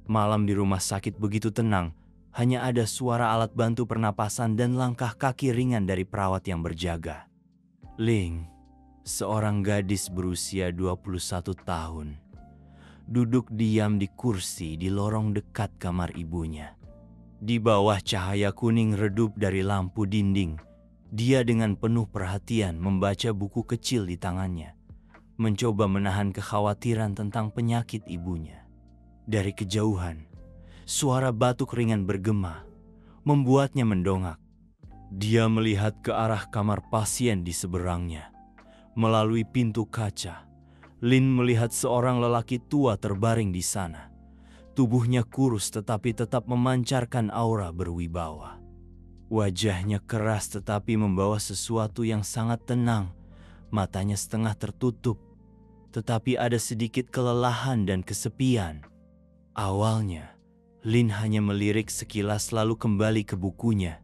Malam di rumah sakit begitu tenang, hanya ada suara alat bantu pernapasan dan langkah kaki ringan dari perawat yang berjaga. Ling, seorang gadis berusia 21 tahun, duduk diam di kursi di lorong dekat kamar ibunya. Di bawah cahaya kuning redup dari lampu dinding, dia dengan penuh perhatian membaca buku kecil di tangannya, mencoba menahan kekhawatiran tentang penyakit ibunya. Dari kejauhan, suara batuk ringan bergema, membuatnya mendongak. Dia melihat ke arah kamar pasien di seberangnya. Melalui pintu kaca, Lin melihat seorang lelaki tua terbaring di sana. Tubuhnya kurus tetapi tetap memancarkan aura berwibawa. Wajahnya keras tetapi membawa sesuatu yang sangat tenang. Matanya setengah tertutup, tetapi ada sedikit kelelahan dan kesepian. Awalnya, Lin hanya melirik sekilas lalu kembali ke bukunya.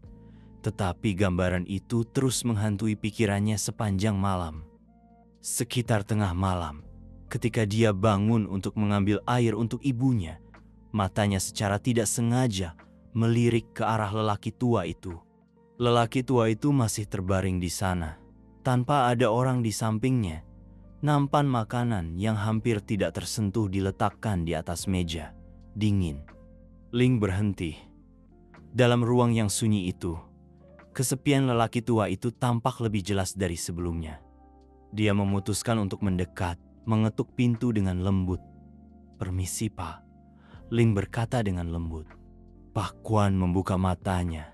Tetapi gambaran itu terus menghantui pikirannya sepanjang malam. Sekitar tengah malam, ketika dia bangun untuk mengambil air untuk ibunya, matanya secara tidak sengaja melirik ke arah lelaki tua itu. Lelaki tua itu masih terbaring di sana, tanpa ada orang di sampingnya. Nampan makanan yang hampir tidak tersentuh diletakkan di atas meja, dingin. Ling berhenti. Dalam ruang yang sunyi itu, kesepian lelaki tua itu tampak lebih jelas dari sebelumnya. Dia memutuskan untuk mendekat, mengetuk pintu dengan lembut. "Permisi, Pak," Ling berkata dengan lembut. Pak Kwan membuka matanya.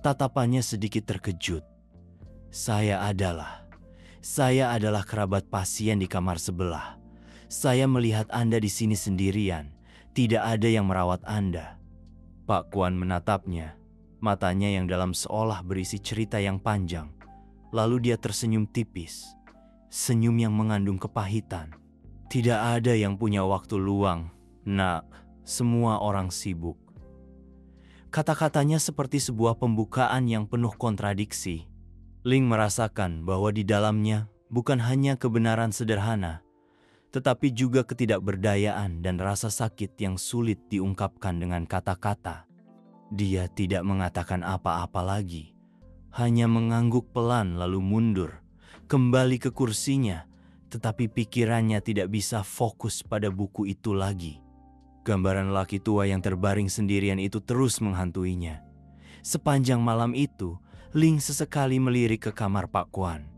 Tatapannya sedikit terkejut. Saya adalah kerabat pasien di kamar sebelah. Saya melihat Anda di sini sendirian. Tidak ada yang merawat Anda." Pak Kwan menatapnya, matanya yang dalam seolah berisi cerita yang panjang. Lalu dia tersenyum tipis, senyum yang mengandung kepahitan. "Tidak ada yang punya waktu luang, Nak. Semua orang sibuk." Kata-katanya seperti sebuah pembukaan yang penuh kontradiksi. Ling merasakan bahwa di dalamnya bukan hanya kebenaran sederhana, tetapi juga ketidakberdayaan dan rasa sakit yang sulit diungkapkan dengan kata-kata. Dia tidak mengatakan apa-apa lagi, hanya mengangguk pelan lalu mundur, kembali ke kursinya, tetapi pikirannya tidak bisa fokus pada buku itu lagi. Gambaran lelaki tua yang terbaring sendirian itu terus menghantuinya. Sepanjang malam itu, Ling sesekali melirik ke kamar Pak Kwan.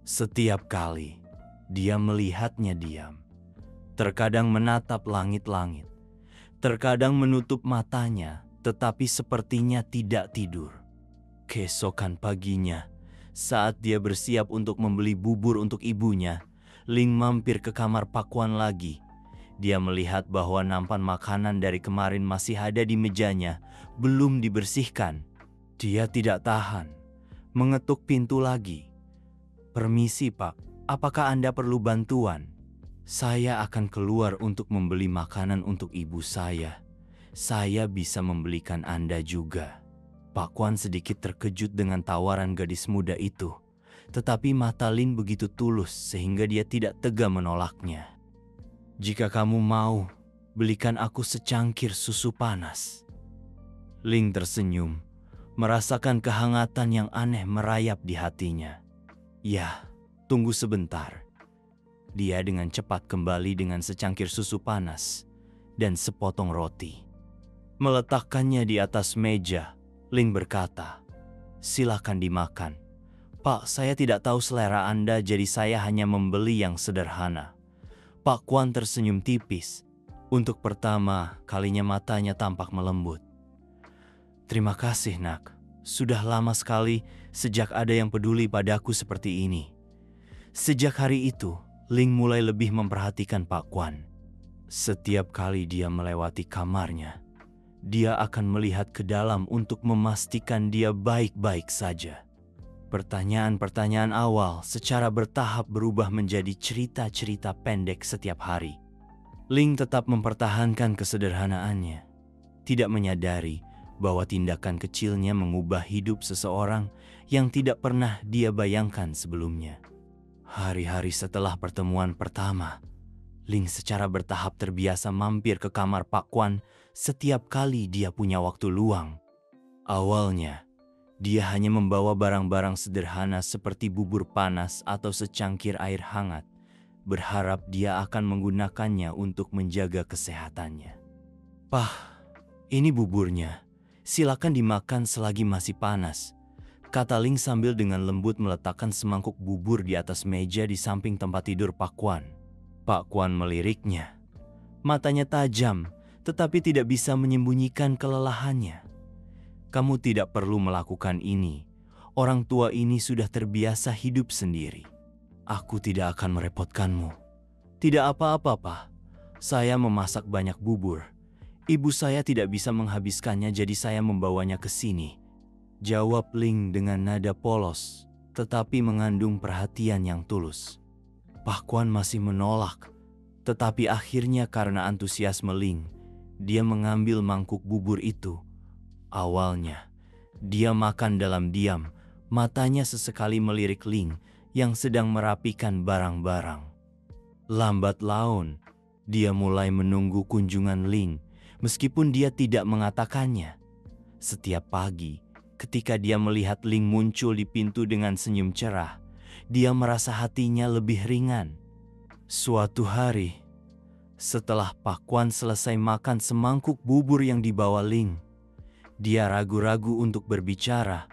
Setiap kali, dia melihatnya diam. Terkadang menatap langit-langit. Terkadang menutup matanya, tetapi sepertinya tidak tidur. Keesokan paginya, saat dia bersiap untuk membeli bubur untuk ibunya, Ling mampir ke kamar Pak Kwan lagi. Dia melihat bahwa nampan makanan dari kemarin masih ada di mejanya, belum dibersihkan. Dia tidak tahan, mengetuk pintu lagi. "Permisi, Pak, apakah Anda perlu bantuan? Saya akan keluar untuk membeli makanan untuk ibu saya. Saya bisa membelikan Anda juga." Pak Kwan sedikit terkejut dengan tawaran gadis muda itu, tetapi mata Lin begitu tulus sehingga dia tidak tega menolaknya. "Jika kamu mau, belikan aku secangkir susu panas." Ling tersenyum, merasakan kehangatan yang aneh merayap di hatinya. "Ya, tunggu sebentar." Dia dengan cepat kembali dengan secangkir susu panas dan sepotong roti. Meletakkannya di atas meja, Ling berkata, "Silakan dimakan. Pak, saya tidak tahu selera Anda, jadi saya hanya membeli yang sederhana." Pak Kwan tersenyum tipis. Untuk pertama kalinya matanya tampak melembut. "Terima kasih, Nak. Sudah lama sekali sejak ada yang peduli padaku seperti ini." Sejak hari itu, Ling mulai lebih memperhatikan Pak Kwan. Setiap kali dia melewati kamarnya, dia akan melihat ke dalam untuk memastikan dia baik-baik saja. Pertanyaan-pertanyaan awal secara bertahap berubah menjadi cerita-cerita pendek setiap hari. Ling tetap mempertahankan kesederhanaannya, tidak menyadari bahwa tindakan kecilnya mengubah hidup seseorang yang tidak pernah dia bayangkan sebelumnya. Hari-hari setelah pertemuan pertama, Ling secara bertahap terbiasa mampir ke kamar Pak Kwan setiap kali dia punya waktu luang. Awalnya, dia hanya membawa barang-barang sederhana seperti bubur panas atau secangkir air hangat, berharap dia akan menggunakannya untuk menjaga kesehatannya. "Pah, ini buburnya. Silakan dimakan selagi masih panas," kata Ling sambil dengan lembut meletakkan semangkuk bubur di atas meja di samping tempat tidur Pak Kwan. Pak Kwan meliriknya. Matanya tajam, tetapi tidak bisa menyembunyikan kelelahannya. "Kamu tidak perlu melakukan ini. Orang tua ini sudah terbiasa hidup sendiri. Aku tidak akan merepotkanmu." "Tidak apa-apa, Pak. Saya memasak banyak bubur. Ibu saya tidak bisa menghabiskannya, jadi saya membawanya ke sini," jawab Ling dengan nada polos, tetapi mengandung perhatian yang tulus. Pak Kwan masih menolak, tetapi akhirnya karena antusiasme Ling, dia mengambil mangkuk bubur itu. Awalnya, dia makan dalam diam, matanya sesekali melirik Ling yang sedang merapikan barang-barang. Lambat laun, dia mulai menunggu kunjungan Ling, meskipun dia tidak mengatakannya. Setiap pagi, ketika dia melihat Ling muncul di pintu dengan senyum cerah, dia merasa hatinya lebih ringan. Suatu hari, setelah Pak Kwan selesai makan semangkuk bubur yang dibawa Ling, dia ragu-ragu untuk berbicara.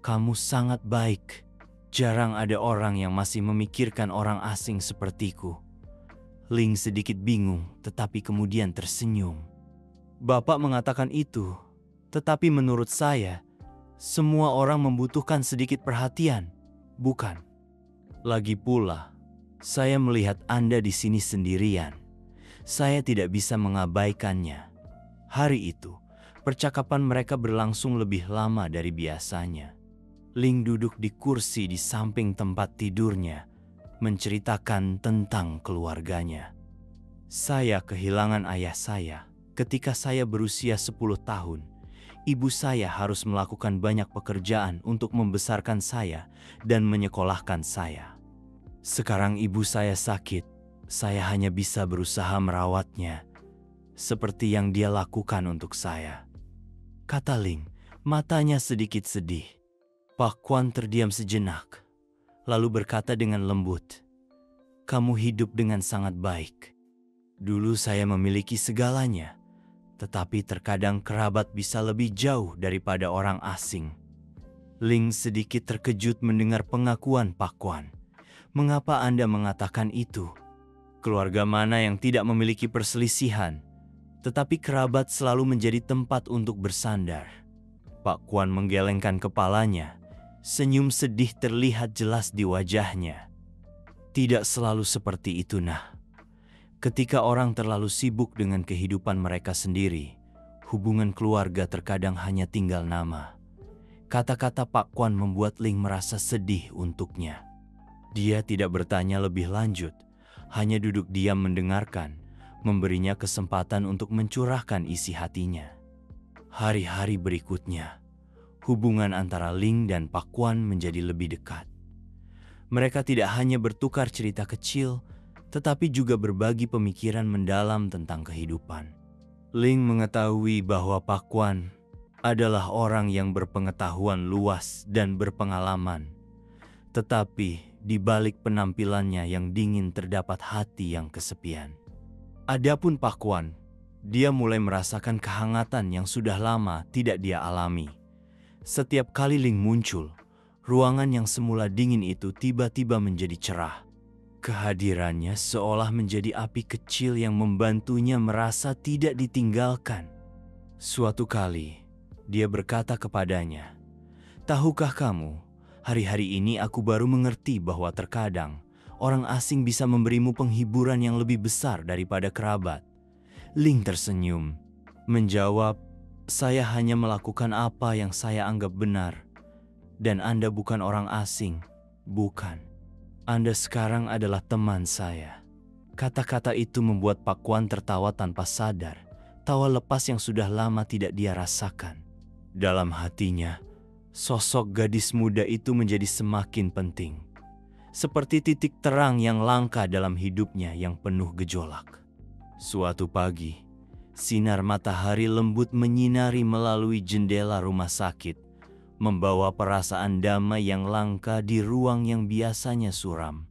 "Kamu sangat baik. Jarang ada orang yang masih memikirkan orang asing sepertiku." Ling sedikit bingung, tetapi kemudian tersenyum. "Bapak mengatakan itu, tetapi menurut saya, semua orang membutuhkan sedikit perhatian, bukan? Lagi pula, saya melihat Anda di sini sendirian. Saya tidak bisa mengabaikannya." Hari itu, percakapan mereka berlangsung lebih lama dari biasanya. Ling duduk di kursi di samping tempat tidurnya, menceritakan tentang keluarganya. "Saya kehilangan ayah saya ketika saya berusia 10 tahun. Ibu saya harus melakukan banyak pekerjaan untuk membesarkan saya dan menyekolahkan saya. Sekarang ibu saya sakit, saya hanya bisa berusaha merawatnya, seperti yang dia lakukan untuk saya," kata Ling, matanya sedikit sedih. Pak Kwan terdiam sejenak, lalu berkata dengan lembut, "Kamu hidup dengan sangat baik. Dulu saya memiliki segalanya, tetapi terkadang kerabat bisa lebih jauh daripada orang asing." Ling sedikit terkejut mendengar pengakuan Pak Kwan. "Mengapa Anda mengatakan itu? Keluarga mana yang tidak memiliki perselisihan, tetapi kerabat selalu menjadi tempat untuk bersandar?" Pak Kwan menggelengkan kepalanya. Senyum sedih terlihat jelas di wajahnya. "Tidak selalu seperti itu, Nah. Ketika orang terlalu sibuk dengan kehidupan mereka sendiri, hubungan keluarga terkadang hanya tinggal nama." Kata-kata Pak Kwan membuat Ling merasa sedih untuknya. Dia tidak bertanya lebih lanjut, hanya duduk diam mendengarkan, memberinya kesempatan untuk mencurahkan isi hatinya. Hari-hari berikutnya, hubungan antara Ling dan Pak Kwan menjadi lebih dekat. Mereka tidak hanya bertukar cerita kecil, tetapi juga berbagi pemikiran mendalam tentang kehidupan. Ling mengetahui bahwa Pak Kwan adalah orang yang berpengetahuan luas dan berpengalaman, tetapi di balik penampilannya yang dingin terdapat hati yang kesepian. Adapun Pak Kwan, dia mulai merasakan kehangatan yang sudah lama tidak dia alami. Setiap kali Ling muncul, ruangan yang semula dingin itu tiba-tiba menjadi cerah. Kehadirannya seolah menjadi api kecil yang membantunya merasa tidak ditinggalkan. Suatu kali, dia berkata kepadanya, "Tahukah kamu, hari-hari ini aku baru mengerti bahwa terkadang orang asing bisa memberimu penghiburan yang lebih besar daripada kerabat." Ling tersenyum, menjawab, "Saya hanya melakukan apa yang saya anggap benar. Dan Anda bukan orang asing, bukan. Anda sekarang adalah teman saya." Kata-kata itu membuat Pak Kwan tertawa tanpa sadar, tawa lepas yang sudah lama tidak dia rasakan. Dalam hatinya, sosok gadis muda itu menjadi semakin penting. seperti titik terang yang langka dalam hidupnya yang penuh gejolak. Suatu pagi, sinar matahari lembut menyinari melalui jendela rumah sakit, membawa perasaan damai yang langka di ruang yang biasanya suram.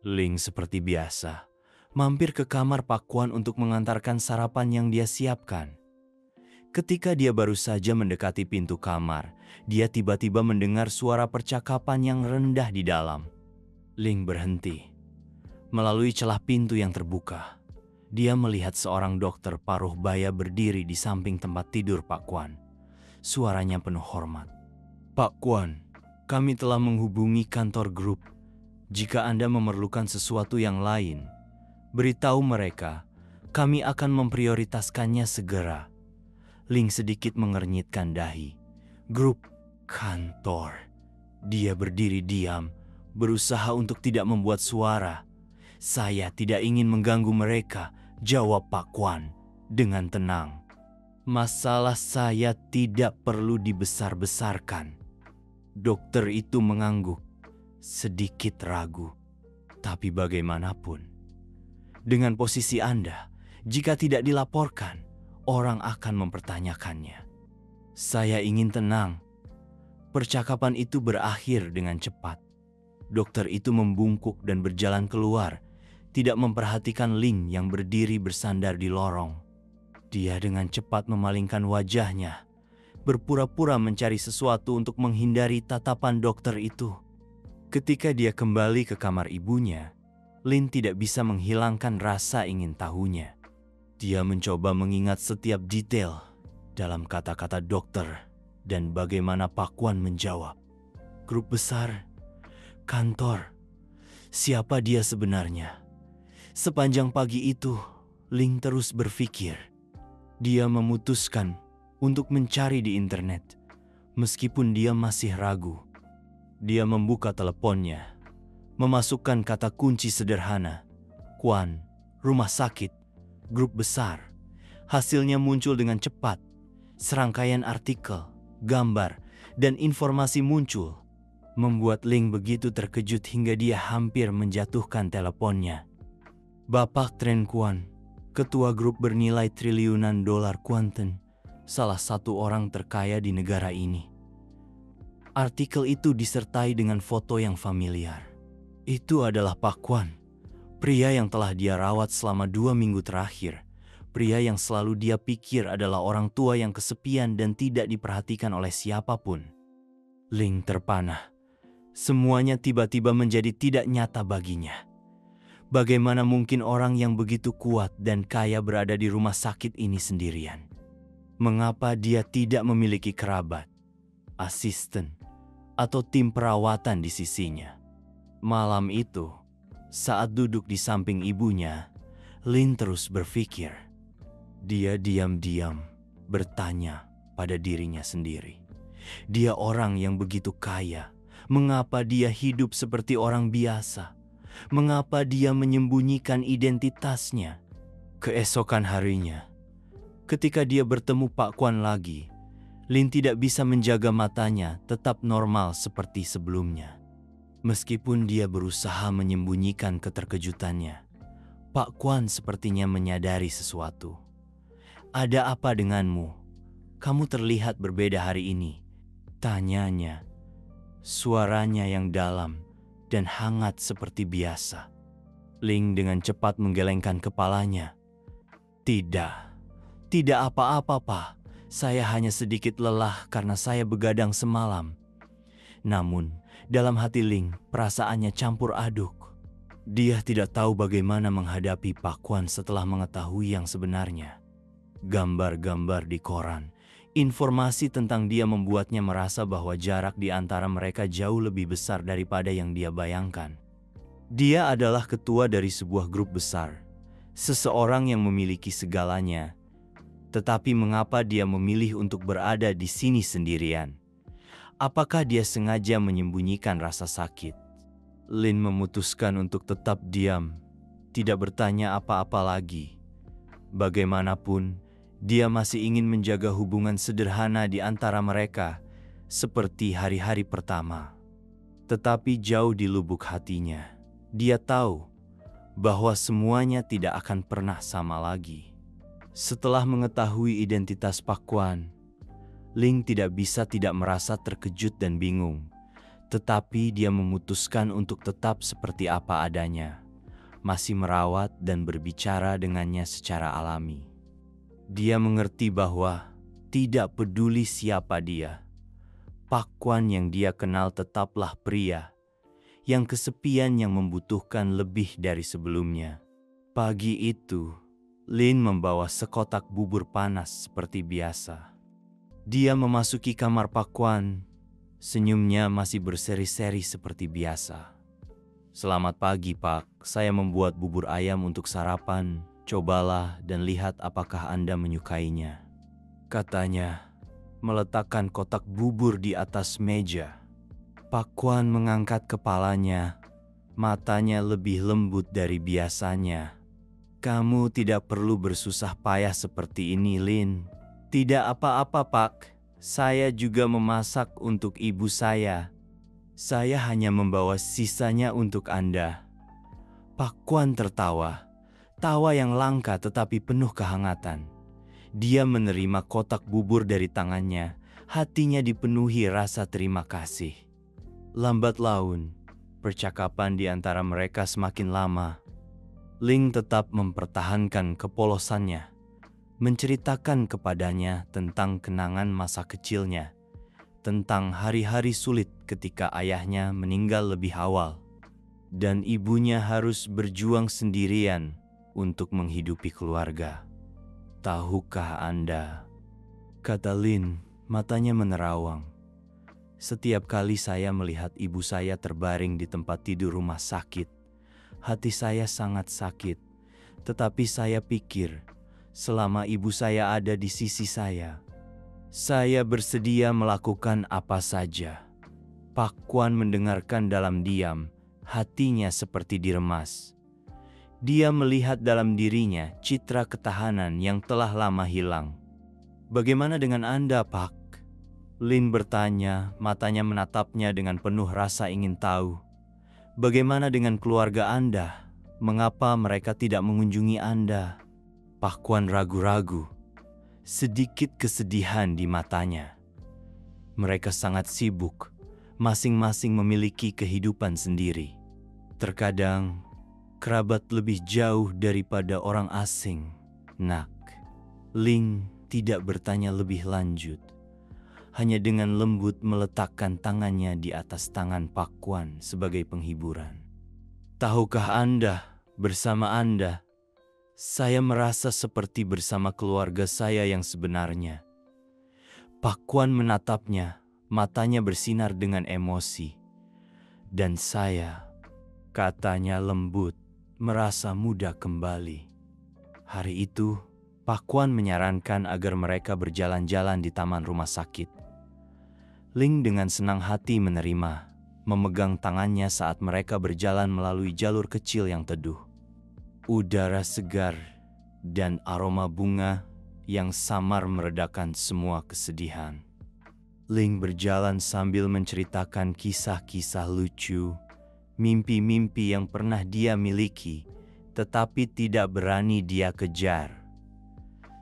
Ling seperti biasa, mampir ke kamar Pak Kwan untuk mengantarkan sarapan yang dia siapkan. Ketika dia baru saja mendekati pintu kamar, dia tiba-tiba mendengar suara percakapan yang rendah di dalam. Ling berhenti. Melalui celah pintu yang terbuka, dia melihat seorang dokter paruh baya berdiri di samping tempat tidur Pak Kwan. Suaranya penuh hormat. "Pak Kwan, kami telah menghubungi kantor grup. Jika Anda memerlukan sesuatu yang lain, beritahu mereka, kami akan memprioritaskannya segera." Ling sedikit mengernyitkan dahi. Grup, kantor. Dia berdiri diam, berusaha untuk tidak membuat suara. "Saya tidak ingin mengganggu mereka," jawab Pak Kwan dengan tenang. "Masalah saya tidak perlu dibesar-besarkan." Dokter itu mengangguk, sedikit ragu. "Tapi bagaimanapun, dengan posisi Anda, jika tidak dilaporkan, orang akan mempertanyakannya." "Saya ingin tenang." Percakapan itu berakhir dengan cepat. Dokter itu membungkuk dan berjalan keluar, tidak memperhatikan Ling yang berdiri bersandar di lorong. Dia dengan cepat memalingkan wajahnya, berpura-pura mencari sesuatu untuk menghindari tatapan dokter itu. Ketika dia kembali ke kamar ibunya, Ling tidak bisa menghilangkan rasa ingin tahunya. Dia mencoba mengingat setiap detail dalam kata-kata dokter dan bagaimana Pak Kwan menjawab. Grup besar, kantor, siapa dia sebenarnya? Sepanjang pagi itu, Ling terus berpikir. Dia memutuskan untuk mencari di internet, meskipun dia masih ragu. Dia membuka teleponnya, memasukkan kata kunci sederhana, Kwan, rumah sakit, grup besar. Hasilnya muncul dengan cepat. Serangkaian artikel, gambar, dan informasi muncul, membuat Ling begitu terkejut hingga dia hampir menjatuhkan teleponnya. Bapak Tren Kwan, ketua grup bernilai triliunan dolar Kuantan, salah satu orang terkaya di negara ini. Artikel itu disertai dengan foto yang familiar. Itu adalah Pak Kwan, pria yang telah dia rawat selama 2 minggu terakhir. Pria yang selalu dia pikir adalah orang tua yang kesepian dan tidak diperhatikan oleh siapapun. Ling terpanah. Semuanya tiba-tiba menjadi tidak nyata baginya. Bagaimana mungkin orang yang begitu kuat dan kaya berada di rumah sakit ini sendirian? Mengapa dia tidak memiliki kerabat, asisten, atau tim perawatan di sisinya? Malam itu, saat duduk di samping ibunya, Lin terus berpikir. Dia diam-diam bertanya pada dirinya sendiri. Dia orang yang begitu kaya, mengapa dia hidup seperti orang biasa? Mengapa dia menyembunyikan identitasnya? Keesokan harinya, ketika dia bertemu Pak Kwan lagi, Lin tidak bisa menjaga matanya tetap normal seperti sebelumnya. Meskipun dia berusaha menyembunyikan keterkejutannya, Pak Kwan sepertinya menyadari sesuatu. "Ada apa denganmu? Kamu terlihat berbeda hari ini," tanyanya. Suaranya yang dalam dan hangat seperti biasa. Ling dengan cepat menggelengkan kepalanya. Tidak apa-apa, Pak. Saya hanya sedikit lelah karena saya begadang semalam." Namun, dalam hati Ling, perasaannya campur aduk. Dia tidak tahu bagaimana menghadapi Pak Kwan setelah mengetahui yang sebenarnya. Gambar-gambar di koran, informasi tentang dia membuatnya merasa bahwa jarak di antara mereka jauh lebih besar daripada yang dia bayangkan. Dia adalah ketua dari sebuah grup besar, seseorang yang memiliki segalanya. Tetapi mengapa dia memilih untuk berada di sini sendirian? Apakah dia sengaja menyembunyikan rasa sakit? Lin memutuskan untuk tetap diam, tidak bertanya apa-apa lagi. Bagaimanapun, dia masih ingin menjaga hubungan sederhana di antara mereka, seperti hari-hari pertama. Tetapi jauh di lubuk hatinya, dia tahu bahwa semuanya tidak akan pernah sama lagi. Setelah mengetahui identitas Pak Kwan, Ling tidak bisa tidak merasa terkejut dan bingung. Tetapi dia memutuskan untuk tetap seperti apa adanya, masih merawat dan berbicara dengannya secara alami. Dia mengerti bahwa tidak peduli siapa dia, Pak Kwan yang dia kenal tetaplah pria yang kesepian yang membutuhkan lebih dari sebelumnya. Pagi itu, Lin membawa sekotak bubur panas seperti biasa. Dia memasuki kamar Pak Kwan, senyumnya masih berseri-seri seperti biasa. "Selamat pagi, Pak. Saya membuat bubur ayam untuk sarapan. Cobalah dan lihat apakah Anda menyukainya," katanya, meletakkan kotak bubur di atas meja. Pak Kwan mengangkat kepalanya, matanya lebih lembut dari biasanya. "Kamu tidak perlu bersusah payah seperti ini, Lin." "Tidak apa-apa, Pak. Saya juga memasak untuk ibu saya. Saya hanya membawa sisanya untuk Anda." Pak Kwan tertawa, tawa yang langka tetapi penuh kehangatan. Dia menerima kotak bubur dari tangannya, hatinya dipenuhi rasa terima kasih. Lambat laun, percakapan di antara mereka semakin lama. Ling tetap mempertahankan kepolosannya, menceritakan kepadanya tentang kenangan masa kecilnya, tentang hari-hari sulit ketika ayahnya meninggal lebih awal, dan ibunya harus berjuang sendirian untuk menghidupi keluarga. "Tahukah Anda," kata Lin, matanya menerawang, "setiap kali saya melihat ibu saya terbaring di tempat tidur rumah sakit, hati saya sangat sakit. Tetapi saya pikir, selama ibu saya ada di sisi saya bersedia melakukan apa saja." Pak Kwan mendengarkan dalam diam, hatinya seperti diremas. Dia melihat dalam dirinya citra ketahanan yang telah lama hilang. "Bagaimana dengan Anda, Pak?" Lin bertanya, matanya menatapnya dengan penuh rasa ingin tahu. "Bagaimana dengan keluarga Anda? Mengapa mereka tidak mengunjungi Anda?" Pak Kwan ragu-ragu, sedikit kesedihan di matanya. "Mereka sangat sibuk, masing-masing memiliki kehidupan sendiri. Terkadang, kerabat lebih jauh daripada orang asing, Nak." Ling tidak bertanya lebih lanjut, hanya dengan lembut meletakkan tangannya di atas tangan Pak Kwan sebagai penghiburan. "Tahukah Anda, bersama Anda, saya merasa seperti bersama keluarga saya yang sebenarnya." Pak Kwan menatapnya, matanya bersinar dengan emosi. "Dan saya," katanya lembut, "merasa muda kembali." Hari itu, Pak Kwan menyarankan agar mereka berjalan-jalan di taman rumah sakit. Ling dengan senang hati menerima, memegang tangannya saat mereka berjalan melalui jalur kecil yang teduh. Udara segar dan aroma bunga yang samar meredakan semua kesedihan. Ling berjalan sambil menceritakan kisah-kisah lucu, mimpi-mimpi yang pernah dia miliki, tetapi tidak berani dia kejar.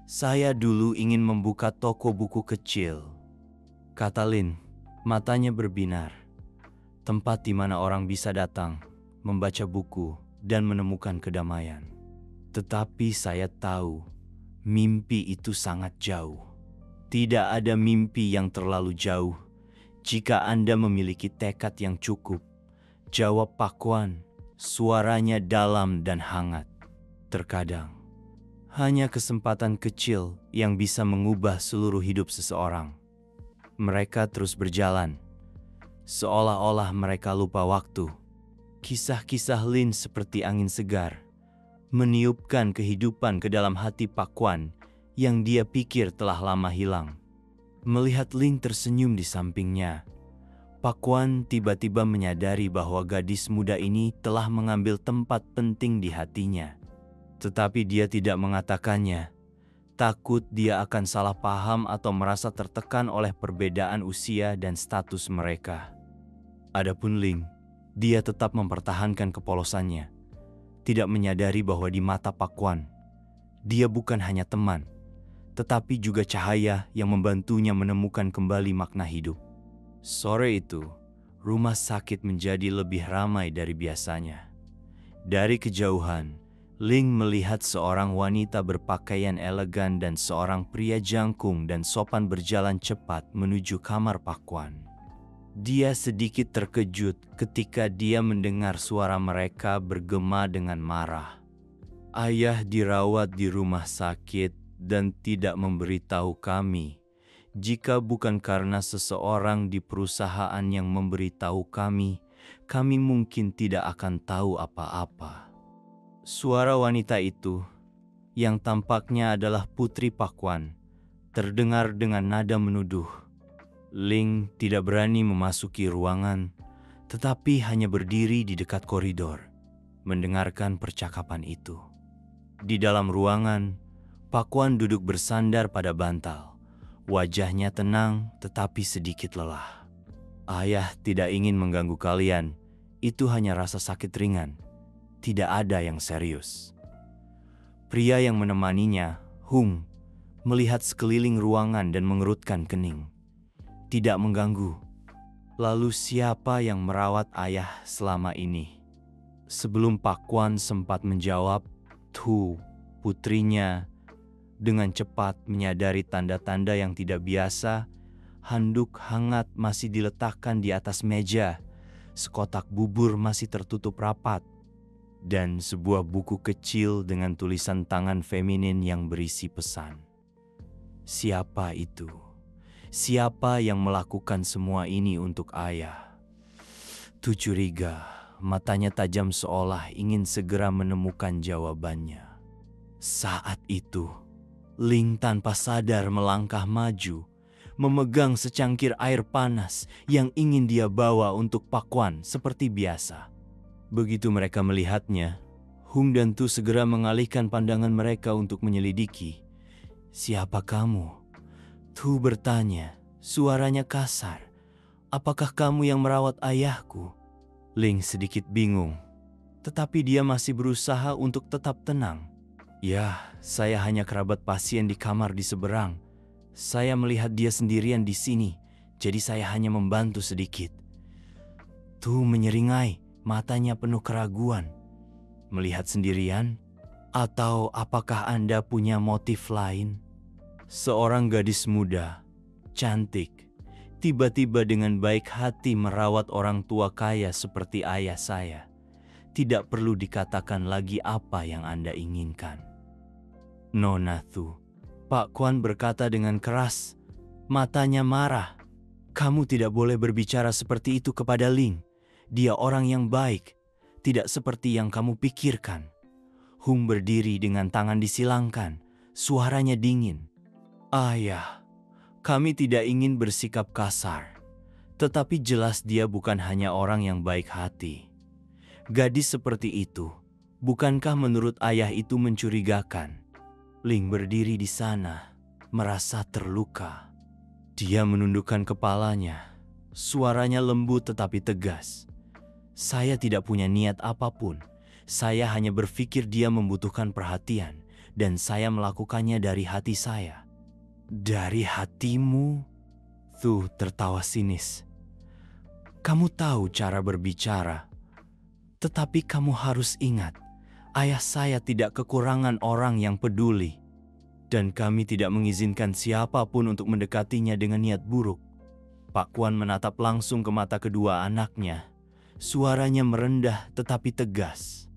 "Saya dulu ingin membuka toko buku kecil," kata Lin, matanya berbinar. "Tempat di mana orang bisa datang, membaca buku, dan menemukan kedamaian. Tetapi saya tahu, mimpi itu sangat jauh. Tidak ada mimpi yang terlalu jauh jika Anda memiliki tekad yang cukup," jawab Pak Kwan, suaranya dalam dan hangat. "Terkadang, hanya kesempatan kecil yang bisa mengubah seluruh hidup seseorang." Mereka terus berjalan, seolah-olah mereka lupa waktu. Kisah-kisah Lin seperti angin segar, meniupkan kehidupan ke dalam hati Pak Kwan yang dia pikir telah lama hilang. Melihat Lin tersenyum di sampingnya, Pak Kwan tiba-tiba menyadari bahwa gadis muda ini telah mengambil tempat penting di hatinya. Tetapi dia tidak mengatakannya, takut dia akan salah paham atau merasa tertekan oleh perbedaan usia dan status mereka. Adapun Ling, dia tetap mempertahankan kepolosannya, tidak menyadari bahwa di mata Pak Kwan, dia bukan hanya teman, tetapi juga cahaya yang membantunya menemukan kembali makna hidup. Sore itu, rumah sakit menjadi lebih ramai dari biasanya. Dari kejauhan, Ling melihat seorang wanita berpakaian elegan dan seorang pria jangkung dan sopan berjalan cepat menuju kamar Pak Kwan. Dia sedikit terkejut ketika dia mendengar suara mereka bergema dengan marah. Ayah dirawat di rumah sakit dan tidak memberitahu kami. Jika bukan karena seseorang di perusahaan yang memberitahu kami mungkin tidak akan tahu apa-apa. Suara wanita itu, yang tampaknya adalah putri Pak Kwan, terdengar dengan nada menuduh. Ling tidak berani memasuki ruangan, tetapi hanya berdiri di dekat koridor, mendengarkan percakapan itu. Di dalam ruangan, Pak Kwan duduk bersandar pada bantal. Wajahnya tenang tetapi sedikit lelah. Ayah tidak ingin mengganggu kalian, itu hanya rasa sakit ringan, tidak ada yang serius. Pria yang menemaninya, Hung, melihat sekeliling ruangan dan mengerutkan kening. Tidak mengganggu. Lalu siapa yang merawat ayah selama ini? Sebelum Pak Kwan sempat menjawab, Tu, putrinya, dengan cepat menyadari tanda-tanda yang tidak biasa. Handuk hangat masih diletakkan di atas meja, sekotak bubur masih tertutup rapat, dan sebuah buku kecil dengan tulisan tangan feminin yang berisi pesan. Siapa itu? Siapa yang melakukan semua ini untuk ayah? Tu curiga, matanya tajam seolah ingin segera menemukan jawabannya. Saat itu, Ling tanpa sadar melangkah maju, memegang secangkir air panas yang ingin dia bawa untuk Pak Kwan seperti biasa. Begitu mereka melihatnya, Hung dan Tu segera mengalihkan pandangan mereka untuk menyelidiki. Siapa kamu? Tu bertanya, suaranya kasar. Apakah kamu yang merawat ayahku? Ling sedikit bingung, tetapi dia masih berusaha untuk tetap tenang. Ya, saya hanya kerabat pasien di kamar di seberang. Saya melihat dia sendirian di sini, jadi saya hanya membantu sedikit. Tu menyeringai, matanya penuh keraguan. Melihat sendirian? Atau apakah Anda punya motif lain? Seorang gadis muda, cantik, tiba-tiba dengan baik hati merawat orang tua kaya seperti ayah saya. Tidak perlu dikatakan lagi apa yang Anda inginkan. Nona Tu, Pak Kwan berkata dengan keras, matanya marah. Kamu tidak boleh berbicara seperti itu kepada Ling. Dia orang yang baik, tidak seperti yang kamu pikirkan. Hung berdiri dengan tangan disilangkan, suaranya dingin. Ayah, kami tidak ingin bersikap kasar, tetapi jelas dia bukan hanya orang yang baik hati. Gadis seperti itu, bukankah menurut ayah itu mencurigakan? Ling berdiri di sana, merasa terluka. Dia menundukkan kepalanya, suaranya lembut tetapi tegas. Saya tidak punya niat apapun, saya hanya berpikir dia membutuhkan perhatian, dan saya melakukannya dari hati saya. Dari hatimu? Tuh tertawa sinis. Kamu tahu cara berbicara, tetapi kamu harus ingat, ayah saya tidak kekurangan orang yang peduli. Dan kami tidak mengizinkan siapapun untuk mendekatinya dengan niat buruk. Pak Kwan menatap langsung ke mata kedua anaknya. Suaranya merendah tetapi tegas.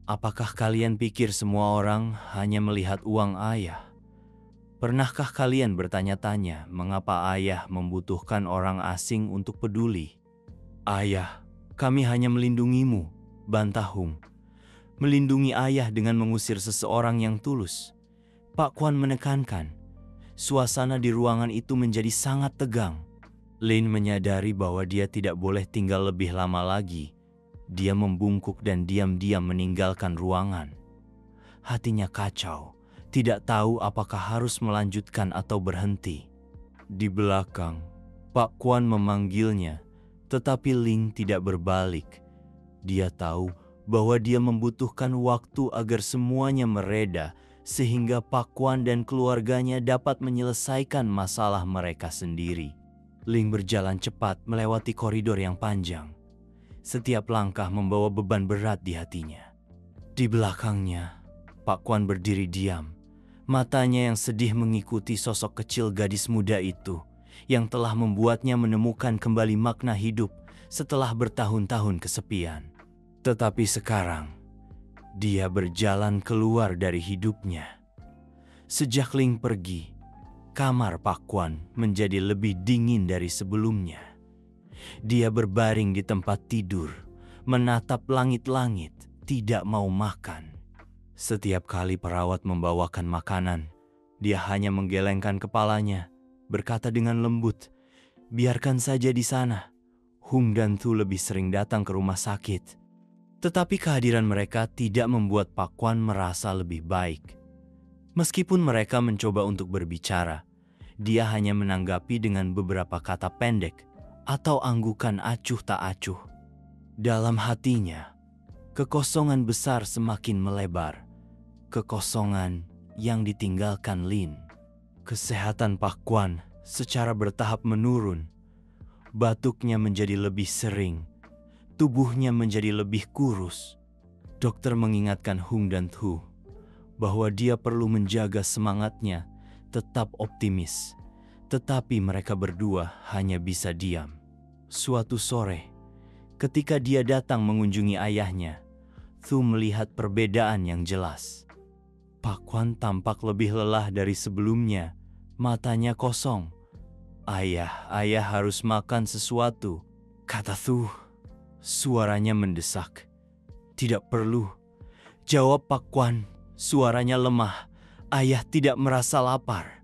Apakah kalian pikir semua orang hanya melihat uang ayah? Pernahkah kalian bertanya-tanya mengapa ayah membutuhkan orang asing untuk peduli? Ayah, kami hanya melindungimu, bantah Hung. Melindungi ayah dengan mengusir seseorang yang tulus. Pak Kwan menekankan. Suasana di ruangan itu menjadi sangat tegang. Lin menyadari bahwa dia tidak boleh tinggal lebih lama lagi. Dia membungkuk dan diam-diam meninggalkan ruangan. Hatinya kacau, tidak tahu apakah harus melanjutkan atau berhenti. Di belakang, Pak Kwan memanggilnya, Tetapi Ling tidak berbalik. Dia tahu bahwa dia membutuhkan waktu agar semuanya mereda sehingga Pak Kwan dan keluarganya dapat menyelesaikan masalah mereka sendiri. Ling berjalan cepat melewati koridor yang panjang. Setiap langkah membawa beban berat di hatinya. Di belakangnya, Pak Kwan berdiri diam. Matanya yang sedih mengikuti sosok kecil gadis muda itu yang telah membuatnya menemukan kembali makna hidup setelah bertahun-tahun kesepian. Tetapi sekarang, dia berjalan keluar dari hidupnya. Sejak Ling pergi, kamar Pak Kwan menjadi lebih dingin dari sebelumnya. Dia berbaring di tempat tidur, menatap langit-langit, tidak mau makan. Setiap kali perawat membawakan makanan, dia hanya menggelengkan kepalanya, berkata dengan lembut, "Biarkan saja di sana." Hung dan Tu lebih sering datang ke rumah sakit. Tetapi kehadiran mereka tidak membuat Pak Kwan merasa lebih baik. Meskipun mereka mencoba untuk berbicara, dia hanya menanggapi dengan beberapa kata pendek atau anggukan acuh tak acuh. Dalam hatinya, kekosongan besar semakin melebar. Kekosongan yang ditinggalkan Lin. Kesehatan Pak Kwan secara bertahap menurun. Batuknya menjadi lebih sering. Tubuhnya menjadi lebih kurus. Dokter mengingatkan Hung dan Tu bahwa dia perlu menjaga semangatnya, tetap optimis. Tetapi mereka berdua hanya bisa diam. Suatu sore, ketika dia datang mengunjungi ayahnya, Tu melihat perbedaan yang jelas. Pak Kwan tampak lebih lelah dari sebelumnya, matanya kosong. Ayah harus makan sesuatu," kata Tu. Suaranya mendesak. "Tidak perlu," jawab Pak Kwan. Suaranya lemah. "Ayah tidak merasa lapar.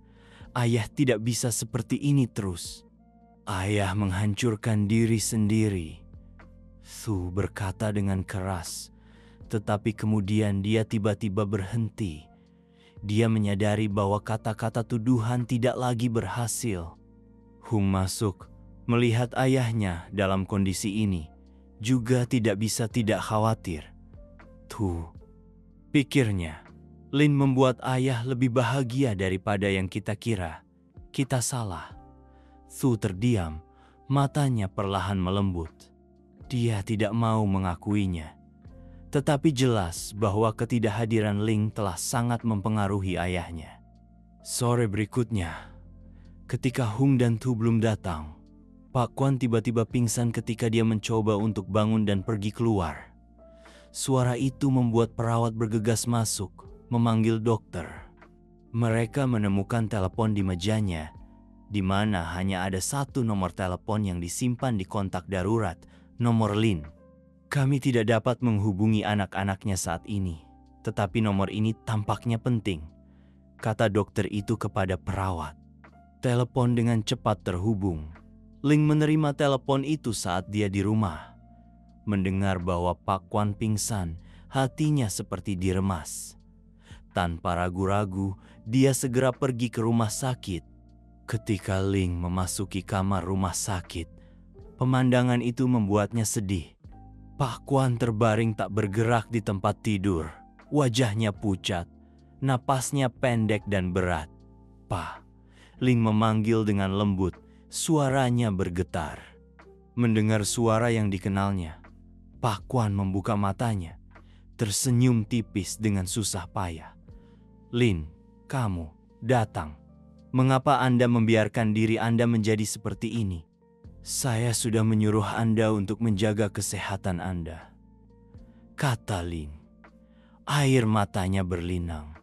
Ayah tidak bisa seperti ini terus. Ayah menghancurkan diri sendiri," Tu berkata dengan keras. Tetapi kemudian dia tiba-tiba berhenti. Dia menyadari bahwa kata-kata tuduhan tidak lagi berhasil. Hung masuk, melihat ayahnya dalam kondisi ini, juga tidak bisa tidak khawatir. "Tuh," pikirnya, "Lin membuat ayah lebih bahagia daripada yang kita kira. Kita salah." Tu terdiam, matanya perlahan melembut. Dia tidak mau mengakuinya. Tetapi jelas bahwa ketidakhadiran Ling telah sangat mempengaruhi ayahnya. Sore berikutnya, ketika Hung dan Tu belum datang, Pak Kwan tiba-tiba pingsan ketika dia mencoba untuk bangun dan pergi keluar. Suara itu membuat perawat bergegas masuk, memanggil dokter. Mereka menemukan telepon di mejanya, di mana hanya ada satu nomor telepon yang disimpan di kontak darurat, nomor Lin. "Kami tidak dapat menghubungi anak-anaknya saat ini, tetapi nomor ini tampaknya penting," kata dokter itu kepada perawat. Telepon dengan cepat terhubung. Ling menerima telepon itu saat dia di rumah. Mendengar bahwa Pak Kwan pingsan, hatinya seperti diremas. Tanpa ragu-ragu, dia segera pergi ke rumah sakit. Ketika Ling memasuki kamar rumah sakit, pemandangan itu membuatnya sedih. Pak Kwan terbaring tak bergerak di tempat tidur. Wajahnya pucat, napasnya pendek dan berat. "Pa," Ling memanggil dengan lembut, suaranya bergetar. Mendengar suara yang dikenalnya, Pak Kwan membuka matanya, tersenyum tipis dengan susah payah. "Lin, kamu datang. Mengapa Anda membiarkan diri Anda menjadi seperti ini? Saya sudah menyuruh Anda untuk menjaga kesehatan Anda," kata Lin. Air matanya berlinang.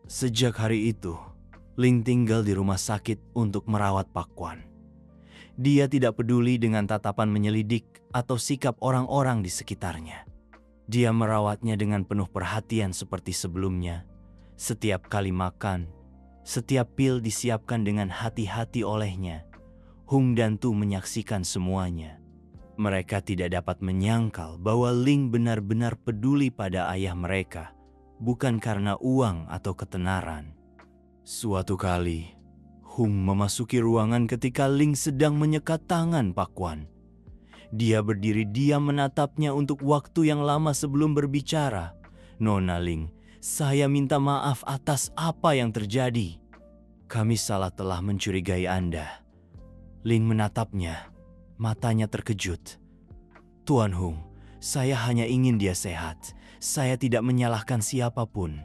Sejak hari itu, Lin tinggal di rumah sakit untuk merawat Pak Kwan. Dia tidak peduli dengan tatapan menyelidik atau sikap orang-orang di sekitarnya. Dia merawatnya dengan penuh perhatian seperti sebelumnya. Setiap kali makan, setiap pil disiapkan dengan hati-hati olehnya. Hung dan Tu menyaksikan semuanya. Mereka tidak dapat menyangkal bahwa Ling benar-benar peduli pada ayah mereka, bukan karena uang atau ketenaran. Suatu kali, Hung memasuki ruangan ketika Ling sedang menyekat tangan Pak Kwan. Dia berdiri diam menatapnya untuk waktu yang lama sebelum berbicara. "Nona Ling, saya minta maaf atas apa yang terjadi. Kami salah telah mencurigai Anda." Ling menatapnya, matanya terkejut. "Tuan Hung, saya hanya ingin dia sehat. Saya tidak menyalahkan siapapun."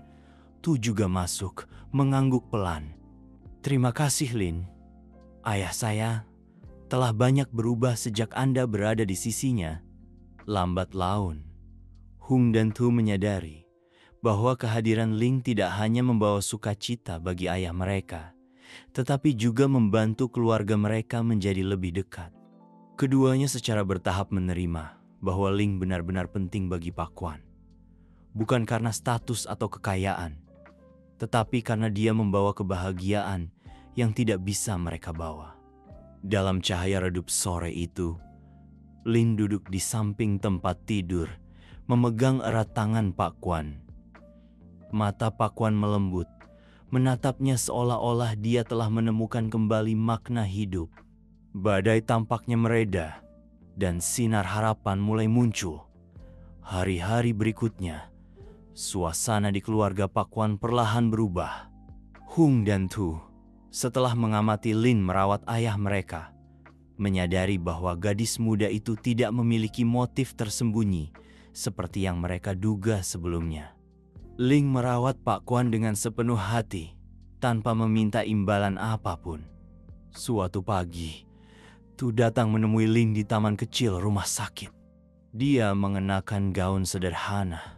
Tu juga masuk, mengangguk pelan. "Terima kasih, Lin. Ayah saya telah banyak berubah sejak Anda berada di sisinya." Lambat laun, Hung dan Tu menyadari bahwa kehadiran Ling tidak hanya membawa sukacita bagi ayah mereka, tetapi juga membantu keluarga mereka menjadi lebih dekat. Keduanya secara bertahap menerima bahwa Ling benar-benar penting bagi Pak Kwan. Bukan karena status atau kekayaan, tetapi karena dia membawa kebahagiaan yang tidak bisa mereka bawa. Dalam cahaya redup sore itu, Lin duduk di samping tempat tidur, memegang erat tangan Pak Kwan. Mata Pak Kwan melembut, menatapnya seolah-olah dia telah menemukan kembali makna hidup. Badai tampaknya mereda, dan sinar harapan mulai muncul. Hari-hari berikutnya, suasana di keluarga Pak Kwan perlahan berubah. Hung dan Tu, setelah mengamati Lin merawat ayah mereka, menyadari bahwa gadis muda itu tidak memiliki motif tersembunyi seperti yang mereka duga sebelumnya. Ling merawat Pak Kwan dengan sepenuh hati, tanpa meminta imbalan apapun. Suatu pagi, Tu datang menemui Ling di taman kecil rumah sakit. Dia mengenakan gaun sederhana.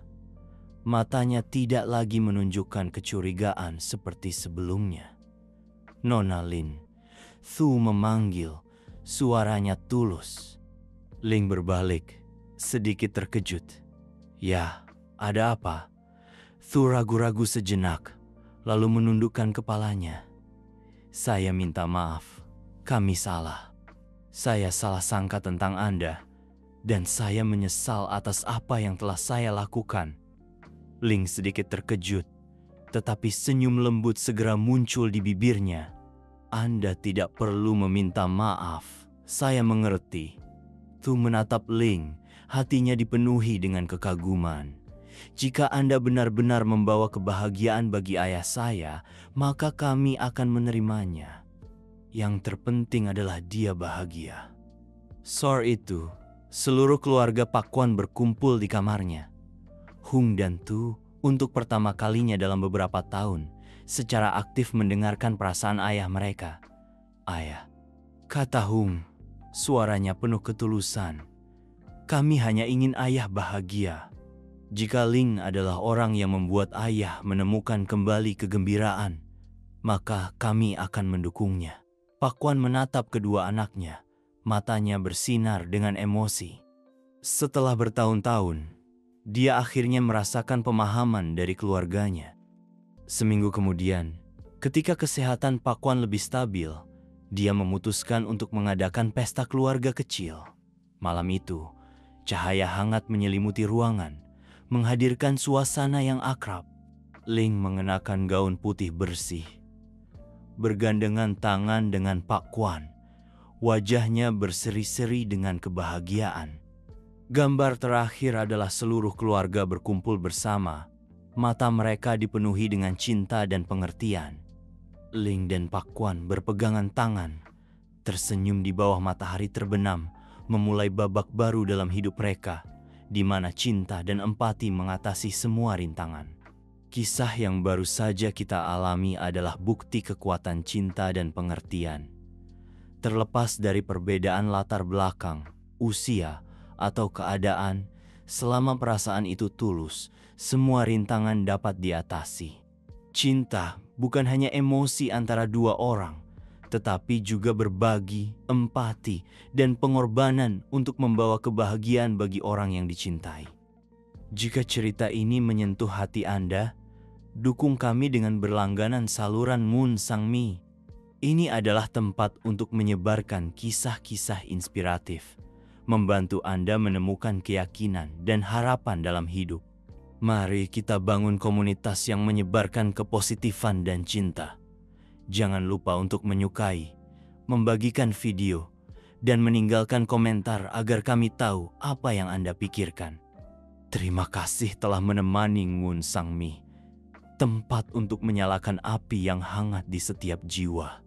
Matanya tidak lagi menunjukkan kecurigaan seperti sebelumnya. "Nona Lin," Thu memanggil, suaranya tulus. Ling berbalik, sedikit terkejut. "Ya, ada apa?" Thu ragu-ragu sejenak, lalu menundukkan kepalanya. "Saya minta maaf, kami salah. Saya salah sangka tentang Anda, dan saya menyesal atas apa yang telah saya lakukan." Ling sedikit terkejut, tetapi senyum lembut segera muncul di bibirnya. "Anda tidak perlu meminta maaf, saya mengerti." Tu menatap Ling, hatinya dipenuhi dengan kekaguman. "Jika Anda benar-benar membawa kebahagiaan bagi ayah saya, maka kami akan menerimanya. Yang terpenting adalah dia bahagia." Sore itu, seluruh keluarga Pak Kwan berkumpul di kamarnya. Hung dan Tu, untuk pertama kalinya dalam beberapa tahun, secara aktif mendengarkan perasaan ayah mereka. "Ayah," kata Hung, suaranya penuh ketulusan, "kami hanya ingin ayah bahagia. Jika Ling adalah orang yang membuat ayah menemukan kembali kegembiraan, maka kami akan mendukungnya." Pak Kwan menatap kedua anaknya, matanya bersinar dengan emosi. Setelah bertahun-tahun, dia akhirnya merasakan pemahaman dari keluarganya. Seminggu kemudian, ketika kesehatan Pak Kwan lebih stabil, dia memutuskan untuk mengadakan pesta keluarga kecil. Malam itu, cahaya hangat menyelimuti ruangan, menghadirkan suasana yang akrab. Ling mengenakan gaun putih bersih, bergandengan tangan dengan Pak Kwan. Wajahnya berseri-seri dengan kebahagiaan. Gambar terakhir adalah seluruh keluarga berkumpul bersama. Mata mereka dipenuhi dengan cinta dan pengertian. Ling dan Pak Kwan berpegangan tangan, tersenyum di bawah matahari terbenam, memulai babak baru dalam hidup mereka, di mana cinta dan empati mengatasi semua rintangan. Kisah yang baru saja kita alami adalah bukti kekuatan cinta dan pengertian. Terlepas dari perbedaan latar belakang, usia, atau keadaan, selama perasaan itu tulus, semua rintangan dapat diatasi. Cinta bukan hanya emosi antara dua orang, tetapi juga berbagi, empati, dan pengorbanan untuk membawa kebahagiaan bagi orang yang dicintai. Jika cerita ini menyentuh hati Anda, dukung kami dengan berlangganan saluran Moon Sangmi. Ini adalah tempat untuk menyebarkan kisah-kisah inspiratif, membantu Anda menemukan keyakinan dan harapan dalam hidup. Mari kita bangun komunitas yang menyebarkan kepositifan dan cinta. Jangan lupa untuk menyukai, membagikan video, dan meninggalkan komentar agar kami tahu apa yang Anda pikirkan. Terima kasih telah menemani Ngun Sang Mi, tempat untuk menyalakan api yang hangat di setiap jiwa.